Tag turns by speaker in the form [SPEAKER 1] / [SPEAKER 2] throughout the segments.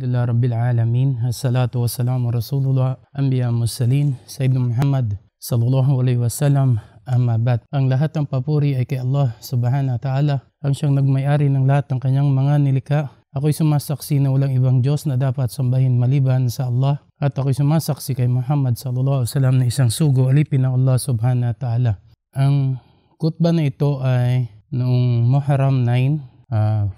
[SPEAKER 1] Alhamdulillah Rabbil Alamin. Assalatu wassalamu Rasulullah Anbiya Mursalin Sayyidina Muhammad Sallallahu Alaihi Wasallam. Amma ba'd. Ang lahat ng papuri ay kay Allah Subhanahu wa Ta'ala, ang siyang nagmay-ari ng lahat ng kanyang mga nilikha. Ako'y sumasaksi na walang ibang Diyos na dapat sambahin maliban sa Allah. At ako'y sumasaksi kay Muhammad Sallallahu Alaihi Wasallam na isang sugo alipin ng Allah Subhanahu wa Ta'ala. Ang khutbah na ito ay noong Muharram 9,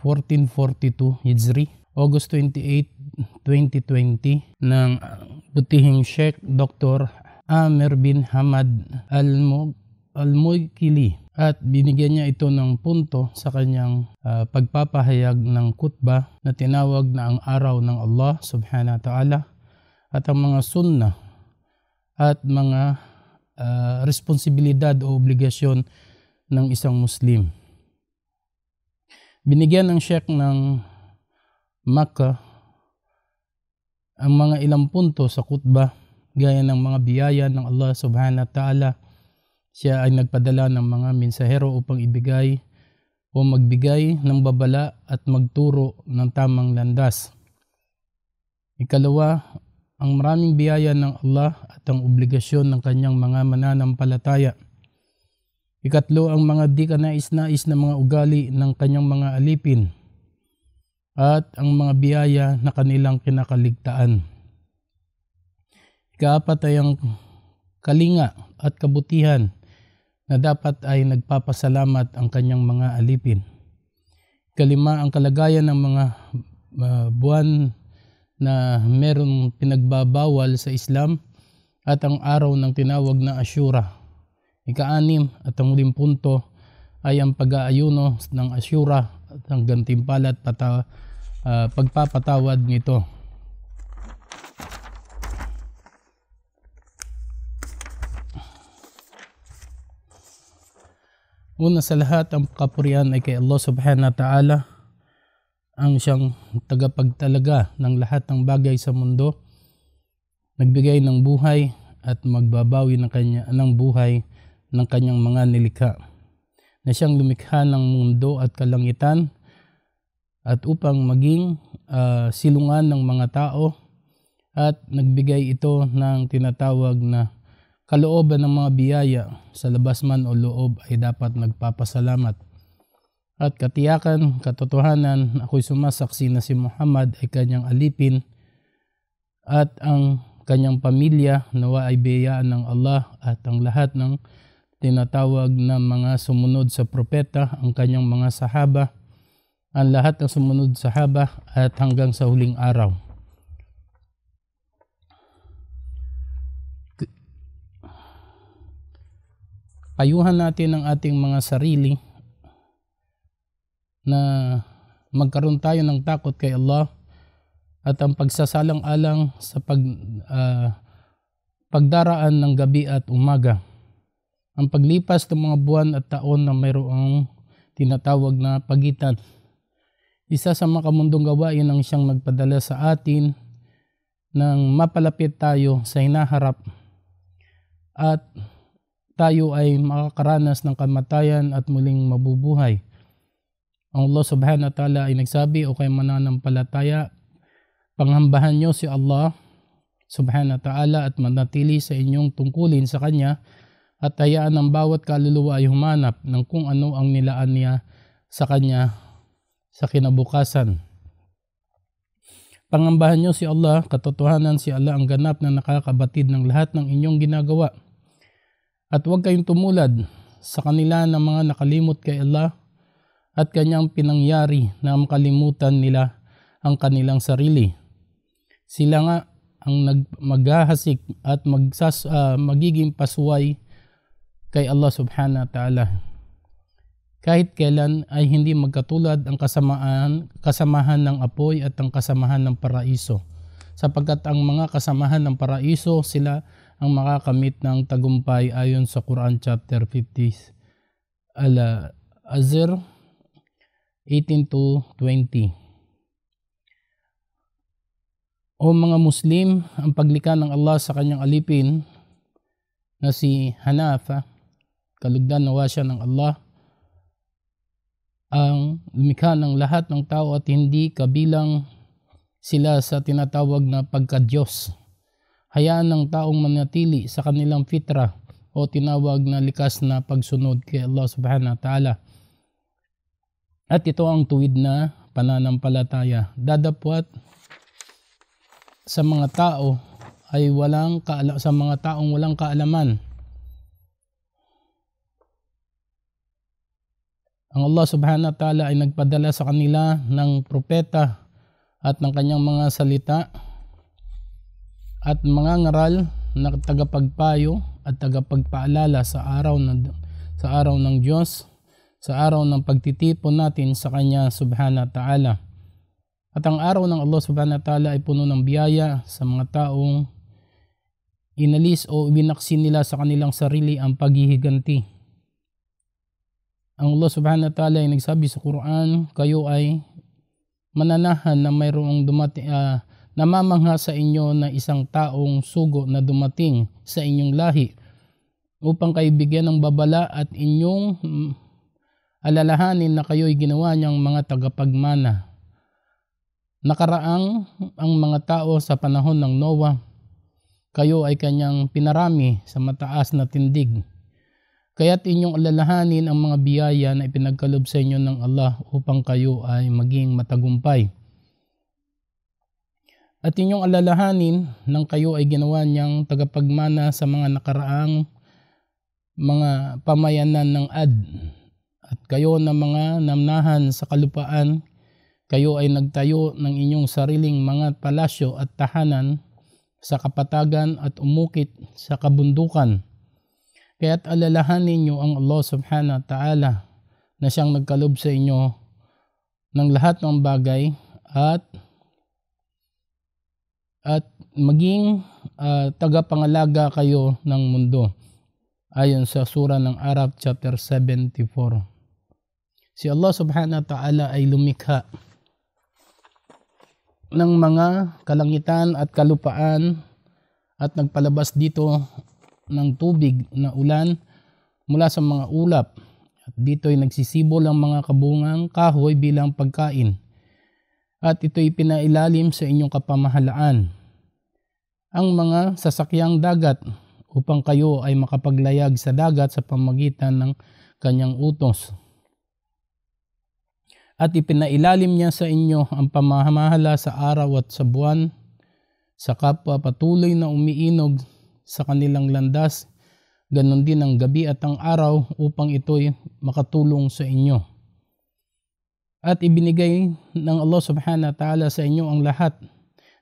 [SPEAKER 1] 1442 Hijri, August 28, 2020 ng butihing Sheikh Dr. Amir bin Hamad Al-Muykili, at binigyan niya ito ng punto sa kanyang pagpapahayag ng khutbah na tinawag na ang araw ng Allah Subhanahu wa Ta'ala at ang mga sunnah at mga responsibilidad o obligasyon ng isang Muslim. Binigyan ng Sheikh ng Makkah ang mga ilang punto sa khutbah gaya ng mga biyaya ng Allah Subhanahu wa Ta'ala. Siya ay nagpadala ng mga mensahero upang ibigay o magbigay ng babala at magturo ng tamang landas. Ikalawa, ang maraming biyaya ng Allah at ang obligasyon ng kanyang mga mananampalataya. Ikatlo, ang mga di kanais-nais na mga ugali ng kanyang mga alipin at ang mga biyaya na kanilang kinakaligtaan. Ikaapat ay ang kalinga at kabutihan na dapat ay nagpapasalamat ang kanyang mga alipin. Ikalima, ang kalagayan ng mga buwan na merong pinagbabawal sa Islam at ang araw ng tinawag na Ashura. Ika-anim at ang huling punto ay ang pag-aayuno ng Ashura at ang gantimpala at pagpapatawad nito. Una sa lahat, ang kapurihan ay kay Allah Subhanahu wa Ta'ala, ang siyang tagapagtalaga ng lahat ng bagay sa mundo, nagbigay ng buhay at magbabawi ng buhay ng kanyang mga nilikha, na siyang lumikha ng mundo at kalangitan at upang maging silungan ng mga tao, at nagbigay ito ng tinatawag na kalooban ng mga biyaya sa labas man o loob ay dapat nagpapasalamat. At katiyakan, katotohanan, ako'y sumasaksi na si Muhammad ay kanyang alipin at ang kanyang pamilya nawa ay biyayaan ng Allah at ang lahat ng tinatawag na mga sumunod sa propeta, ang kanyang mga sahaba, ang lahat ng sumunod sahaba at hanggang sa huling araw. Payuhan natin ang ating mga sarili na magkaroon tayo ng takot kay Allah at ang pagsasalang-alang sa pagdaraan ng gabi at umaga. Ang paglipas ng mga buwan at taon na mayroong tinatawag na pagitan. Isa sa makamundong gawain ang siyang nagpadala sa atin nang mapalapit tayo sa hinaharap at tayo ay makakaranas ng kamatayan at muling mabubuhay. Ang Allah Subhanahu wa Ta'ala ay nagsabi, o kayo mananampalataya, panghambahan nyo si Allah Subhanahu wa Ta'ala at manatili sa inyong tungkulin sa Kanya, at hayaan ang bawat kaluluwa ay humanap ng kung ano ang nilaan niya sa Kanya sa kinabukasan. Pangambahan nyo si Allah, katotohanan si Allah ang ganap na nakakabatid ng lahat ng inyong ginagawa. At huwag kayong tumulad sa kanila na mga nakalimot kay Allah at Kanyang pinangyari na makalimutan nila ang kanilang sarili. Sila nga ang maghahasik at magiging pasuway kay Allah Subhanahu wa Ta'ala. Kahit kailan ay hindi magkatulad ang kasamahan ng apoy at ang kasamahan ng paraiso, sapagkat ang mga kasamahan ng paraiso sila ang makakamit ng tagumpay ayon sa Quran chapter 50 Al-Azr 18-20. O mga Muslim, ang paglikha ng Allah sa kanyang alipin na si Hanafa, kalugdan nawa siya ng Allah, ang lumikha ng lahat ng tao at hindi kabilang sila sa tinatawag na pagka-Diyos. Hayaan ng taong manatili sa kanilang fitra o tinawag na likas na pagsunod kay Allah subhanahu wa ta'ala. At ito ang tuwid na pananampalataya. Dadapwat sa mga tao ay sa mga taong walang kaalaman. Ang Allah subhanahu wa ta'ala ay nagpadala sa kanila ng propeta at ng kanyang mga salita at mga ngaral na tagapagpayo at tagapagpaalala sa araw ng Diyos, sa araw ng pagtitipon natin sa Kanya subhanahu wa ta'ala. At ang araw ng Allah subhanahu wa ta'ala ay puno ng biyaya sa mga taong inalis o ibinaksin nila sa kanilang sarili ang paghihiganti. Ang Allah subhanahu wa ta'ala ay nagsabi sa Quran, kayo ay mananahan na mayroong namamangha sa inyo na isang taong sugo na dumating sa inyong lahi upang kayo bigyan ng babala at inyong alalahanin na kayo'y ginawa niyang mga tagapagmana. Nakaraang ang mga tao sa panahon ng Noah, kayo ay kanyang pinarami sa mataas na tindig. Kaya't inyong alalahanin ang mga biyaya na ipinagkalob sa inyo ng Allah upang kayo ay maging matagumpay. At inyong alalahanin nang kayo ay ginawa niyang tagapagmana sa mga nakaraang mga pamayanan ng Ad. At kayo na mga namnahan sa kalupaan, kayo ay nagtayo ng inyong sariling mga palasyo at tahanan sa kapatagan at umukit sa kabundukan. Kaya't alalahanin niyo ang Allah subhanahu wa ta'ala na siyang nagkalob sa inyo ng lahat ng bagay at maging tagapangalaga kayo ng mundo. Ayon sa sura ng Araf chapter 74. Si Allah subhanahu wa ta'ala ay lumikha ng mga kalangitan at kalupaan at nagpalabas dito ng tubig na ulan mula sa mga ulap. At dito'y nagsisibol ang mga kabungang kahoy bilang pagkain. At ito'y pinailalim sa inyong kapamahalaan. Ang mga sasakyang dagat upang kayo ay makapaglayag sa dagat sa pamamagitan ng kanyang utos. At ipinailalim niya sa inyo ang pamamahala sa araw at sa buwan, sa kapwa patuloy na umiinog sa kanilang landas, ganon din ang gabi at ang araw upang ito'y makatulong sa inyo. At ibinigay ng Allah subhanahu wa ta'ala sa inyo ang lahat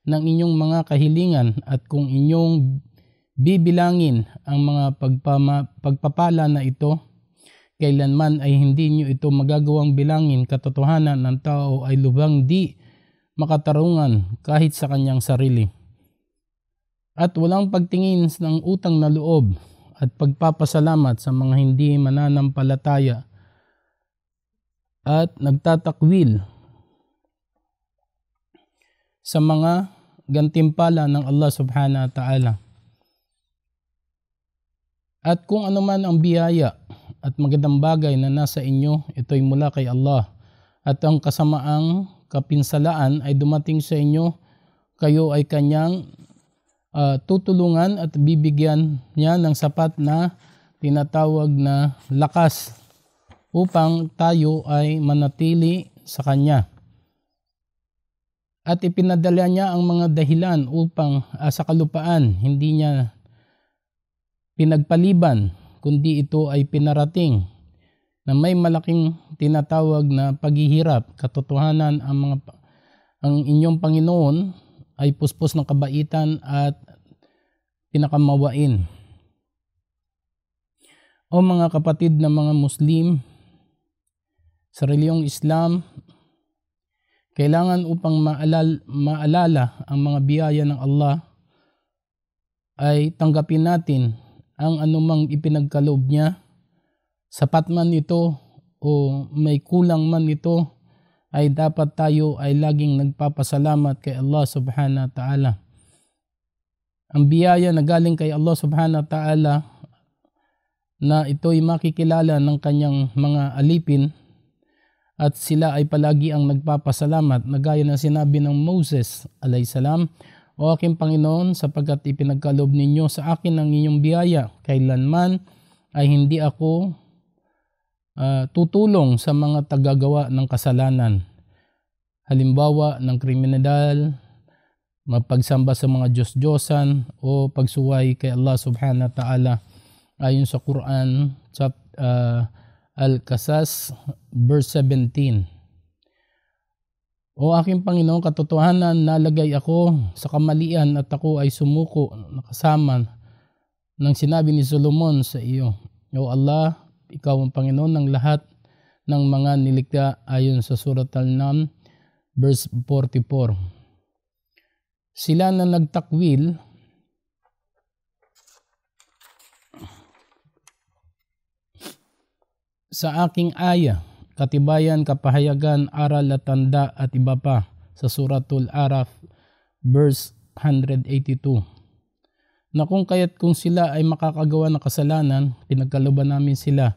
[SPEAKER 1] ng inyong mga kahilingan at kung inyong bibilangin ang mga pagpapala na ito, kailanman ay hindi nyo ito magagawang bilangin. Katotohanan ng tao ay lubhang di makatarungan kahit sa kanyang sarili. At walang pagtingin ng utang na loob at pagpapasalamat sa mga hindi mananampalataya at nagtatakwil sa mga gantimpala ng Allah subhanahu wa ta'ala. At kung ano man ang biyaya at magandang bagay na nasa inyo, ito'y mula kay Allah. At ang kasamaang kapinsalaan ay dumating sa inyo, kayo ay kanyang tutulungan at bibigyan niya ng sapat na tinatawag na lakas upang tayo ay manatili sa kanya. At ipinadala niya ang mga dahilan upang sa kalupaan hindi niya pinagpaliban, kundi ito ay pinarating na may malaking tinatawag na paghihirap. Katotohanan ang inyong Panginoon ay puspos ng kabaitan at pinakamawain. O mga kapatid na mga Muslim, sa reliyong Islam, kailangan upang maalala ang mga biyaya ng Allah ay tanggapin natin ang anumang ipinagkaloob niya. Sapat man ito o may kulang man ito, ay dapat tayo ay laging nagpapasalamat kay Allah subhanahu wa ta'ala. Ang biyaya na galing kay Allah subhanahu wa ta'ala na ito'y makikilala ng kanyang mga alipin at sila ay palagi ang nagpapasalamat na gaya na sinabi ng Moses alayhisalam, O aking Panginoon, sapagkat ipinagkaloob ninyo sa akin ang inyong biyaya, kailanman ay hindi ako tutulong sa mga tagagawa ng kasalanan. Halimbawa ng kriminal, mapagsamba sa mga Diyos-Diyosan o pagsuway kay Allah subhanahu wa ta'ala ayon sa Quran, Al-Qasas, verse 17. O aking Panginoon, katotohanan, nalagay ako sa kamalian at ako ay sumuko nakasama ng sinabi ni Solomon sa iyo. O Allah, ikaw ang Panginoon ng lahat ng mga nilikha ayon sa Surat Al-Nam, verse 44. Sila na nagtakwil sa aking aya, katibayan, kapahayagan, aral at tanda at iba pa sa Suratul Araf, verse 182. Na kung kaya't kung sila ay makakagawa ng kasalanan, pinagkalooban namin sila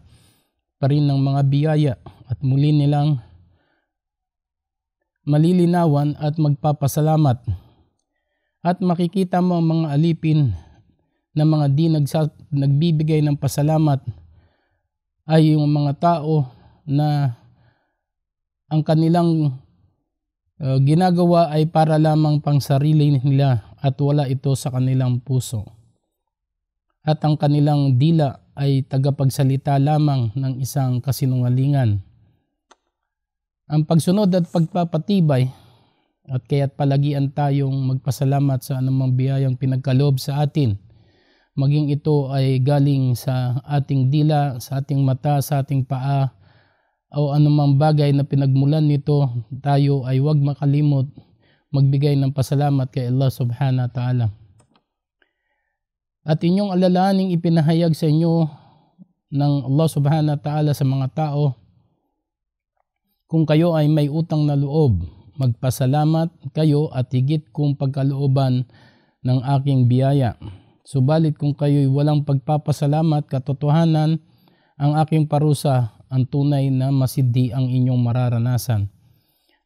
[SPEAKER 1] pa rin ng mga biyaya at muli nilang malilinawan at magpapasalamat. At makikita mo ang mga alipin na mga di nagbibigay ng pasalamat ay yung mga tao na ang kanilang ginagawa ay para lamang pang sarili nila at wala ito sa kanilang puso. At ang kanilang dila ay tagapagsalita lamang ng isang kasinungalingan. Ang pagsunod at pagpapatibay at kaya't palagian tayong magpasalamat sa anumang biyayang pinagkaloob sa atin. Maging ito ay galing sa ating dila, sa ating mata, sa ating paa, o anumang bagay na pinagmulan nito, tayo ay huwag makalimot magbigay ng pasalamat kay Allah subhanahu wa ta'ala. At inyong alalahaning ipinahayag sa inyo ng Allah subhanahu wa ta'ala sa mga tao, kung kayo ay may utang na loob, magpasalamat kayo at higit kung pagkalooban ng aking biyaya. Subalit kung kayo'y walang pagpapasalamat, katotohanan, ang aking parusa ang tunay na masidi ang inyong mararanasan.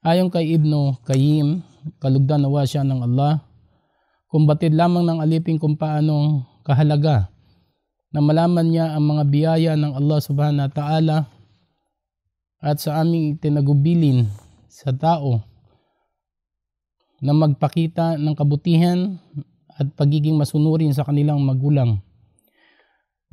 [SPEAKER 1] Ayon kay Ibnu Qayyim, kalugdan nawa siya ng Allah, kumbatid lamang ng alipin kung paanong kahalaga na malaman niya ang mga biyaya ng Allah subhanahu wa ta'ala at sa aming tinagubilin sa tao na magpakita ng kabutihan at pagiging masunurin sa kanilang magulang.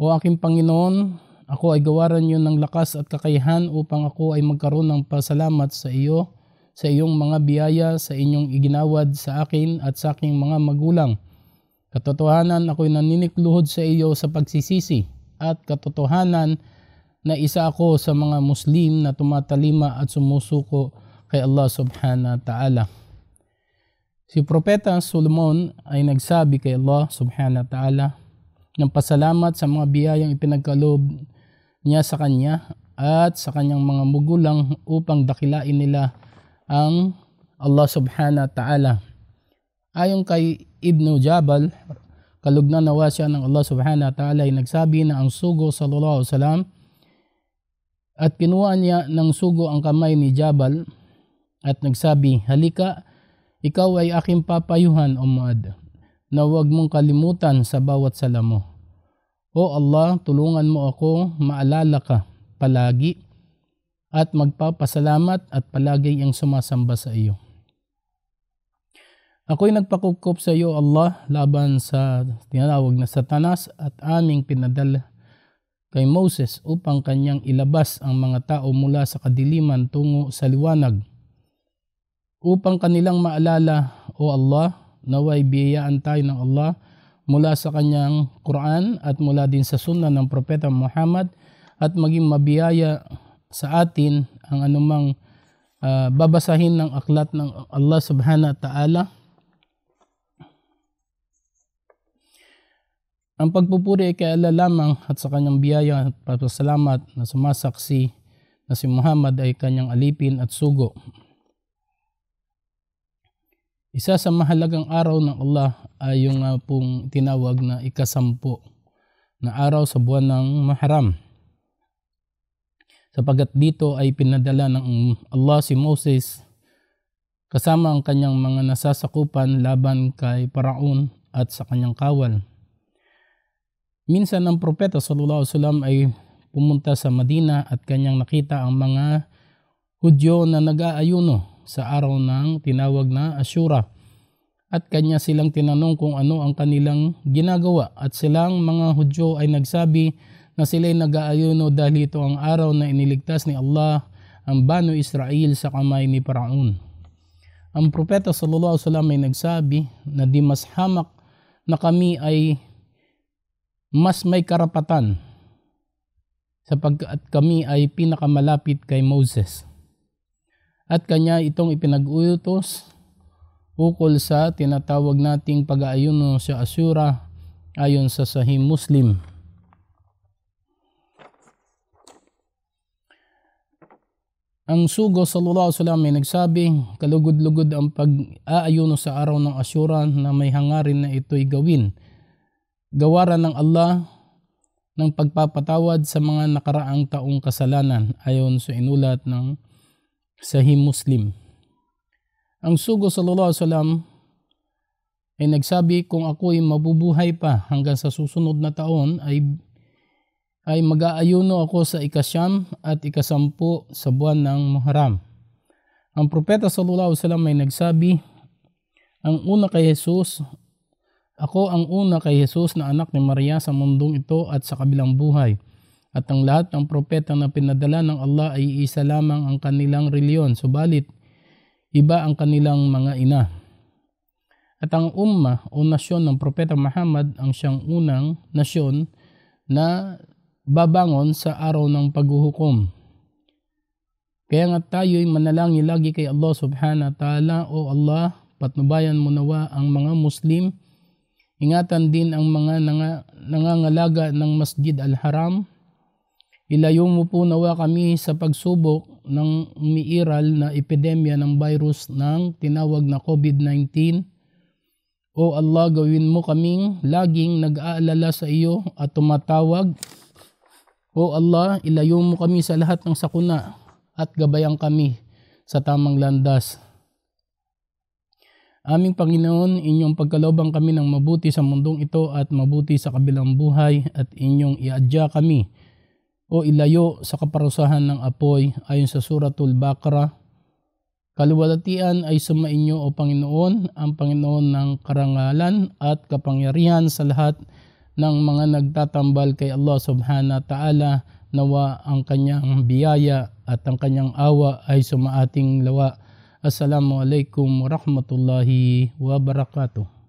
[SPEAKER 1] O aking Panginoon, ako ay gawaran niyo ng lakas at kakayahan upang ako ay magkaroon ng pasalamat sa iyo, sa iyong mga biyaya, sa inyong iginawad sa akin at sa aking mga magulang. Katotohanan, ako'y naninikluhod sa iyo sa pagsisisi at katotohanan na isa ako sa mga Muslim na tumatalima at sumusuko kay Allah subhanahu wa ta'ala. Si Propeta Solomon ay nagsabi kay Allah subhanahu wa ta'ala ng pasalamat sa mga biyayang ipinagkaloob niya sa kanya at sa kanyang mga magulang upang dakilain nila ang Allah subhanahu wa ta'ala. Ayon kay Ibnu Jabal, kalugnan nawa siya ng Allah subhanahu wa ta'ala, ay nagsabi na ang sugo sallallahu alaihi wasallam at kinuha niya ng sugo ang kamay ni Jabal at nagsabi, halika, ikaw ay aking papayuhan o Muad, na huwag mong kalimutan sa bawat sala mo. O Allah, tulungan mo ako maalala ka palagi at magpapasalamat at palagi ang sumasamba sa iyo. Ako'y nagpakukup sa iyo, Allah, laban sa tinatawag na Satanas at aming pinadala kay Moses upang kanyang ilabas ang mga tao mula sa kadiliman tungo sa liwanag. Upang kanilang maalala, O Allah, naway biyayaan tayo ng Allah mula sa kanyang Quran at mula din sa sunnah ng Propeta Muhammad at maging mabiyaya sa atin ang anumang babasahin ng aklat ng Allah subhanahu wa ta'ala. Ang pagpupuri ay kay Allah lamang at sa kanyang biyaya at pasalamat na sumasaksi na si Muhammad ay kanyang alipin at sugo. Isa sa mahalagang araw ng Allah ay yung pong tinawag na ika-10 na araw sa buwan ng Muharram. sapagat dito ay pinadala ng Allah si Moses kasama ang kanyang mga nasasakupan laban kay Paraon at sa kanyang kawal. Minsan ang propeta sallallahu alaihi wasallam ay pumunta sa Madina at kanyang nakita ang mga Hudyo na nag-aayuno sa araw ng tinawag na Ashura. At kanya silang tinanong kung ano ang kanilang ginagawa. At silang mga Hudyo ay nagsabi na sila'y nag-aayuno dahil ito ang araw na iniligtas ni Allah ang Banu Israel sa kamay ni Paraon. Ang propeta sallallahu alaihi wasallam ay nagsabi na di mas hamak na kami ay mas may karapatan sapagkat kami ay pinakamalapit kay Moses. At kanya itong ipinag-utos ukol sa tinatawag nating pag-aayuno sa Ashura ayon sa Sahih Muslim. Ang sugo sallallahu alaihi wasallam ay nagsabi, kalugod-lugod ang pag-aayuno sa araw ng Ashura na may hangarin na ito'y gawin. Gawaran ng Allah ng pagpapatawad sa mga nakaraang taong kasalanan ayon sa inulat ng Sahih Muslim. Ang sugo sallallahu alaihi wasallam ay nagsabi, kung ako'y mabubuhay pa hanggang sa susunod na taon ay mag-aayuno ako sa ika-9 at ika-10 sa buwan ng Muharram. Ang propeta sallallahu alaihi wasallam ay nagsabi, ako ang una kay Jesus na anak ni Maria sa mundong ito at sa kabilang buhay. At ang lahat ng propeta na pinadala ng Allah ay isa lamang ang kanilang reliyon, subalit iba ang kanilang mga ina. At ang ummah o nasyon ng propeta Muhammad ang siyang unang nasyon na babangon sa araw ng paghuhukom. Kaya nga tayo'y manalangin lagi kay Allah subhanahu wa ta'ala, O Allah, patnubayan mo nawa ang mga Muslim, ingatan din ang mga nangangalaga ng Masjid al-Haram, ilayo mo po nawa kami sa pagsubok ng umiiral na epidemya ng virus ng tinawag na COVID-19. O Allah, gawin mo kaming laging nag-aalala sa iyo at tumatawag. O Allah, ilayo mo kami sa lahat ng sakuna at gabayan kami sa tamang landas. Aming Panginoon, inyong pagkalooban kami ng mabuti sa mundong ito at mabuti sa kabilang buhay at inyong iadya kami o ilayo sa kaparusahan ng apoy ayon sa Suratul Baqarah. Kaluwalhatian ay sumainyo o Panginoon, ang Panginoon ng karangalan at kapangyarihan sa lahat ng mga nagtatambal kay Allah subhanahu wa ta'ala. Nawa ang kanyang biyaya at ang kanyang awa ay sumaating lawa. Assalamualaikum warahmatullahi wabarakatuh.